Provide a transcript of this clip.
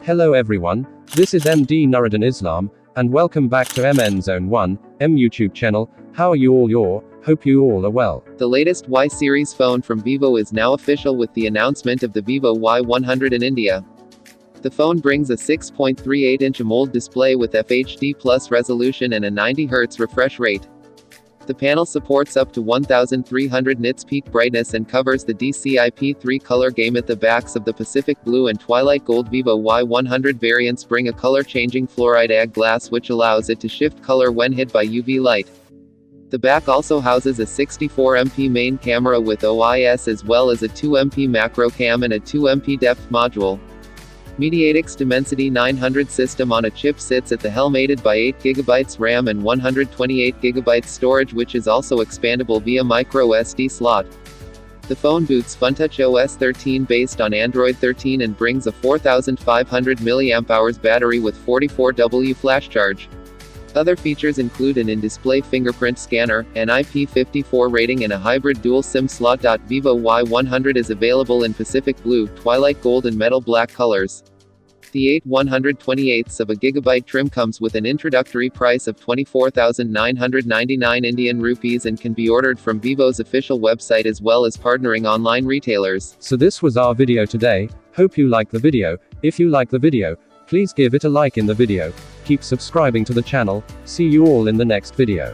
Hello everyone, this is MD Nuruddin Islam, and welcome back to MN Zone 1, YouTube channel. How are you all? Hope you all are well. The latest Y series phone from Vivo is now official with the announcement of the ViVO Y100 in India. The phone brings a 6.38-inch AMOLED display with FHD Plus resolution and a 90 Hz refresh rate. The panel supports up to 1300 nits peak brightness and covers the DCI-P3 color gamut. The backs of the Pacific Blue and Twilight Gold ViVO Y100 variants bring a color-changing fluoride AG glass which allows it to shift color when hit by UV light. The back also houses a 64MP main camera with OIS as well as a 2MP macro cam and a 2MP depth module. MediaTek's Dimensity 900 system on a chip sits at the helm, aided by 8GB RAM and 128GB storage, which is also expandable via Microsd slot. The phone boots FunTouch OS 13 based on Android 13 and brings a 4500 mAh battery with 44W flash charge. Other features include an in-display fingerprint scanner, an IP54 rating and a hybrid dual SIM slot. ViVO Y100 is available in Pacific Blue, Twilight Gold and Metal Black colors. The 8/128 of a gigabyte trim comes with an introductory price of 24,999 Indian rupees and can be ordered from Vivo's official website as well as partnering online retailers. So this was our video today. Hope you like the video. If you like the video, please give it a like in the video. Keep subscribing to the channel. See you all in the next video.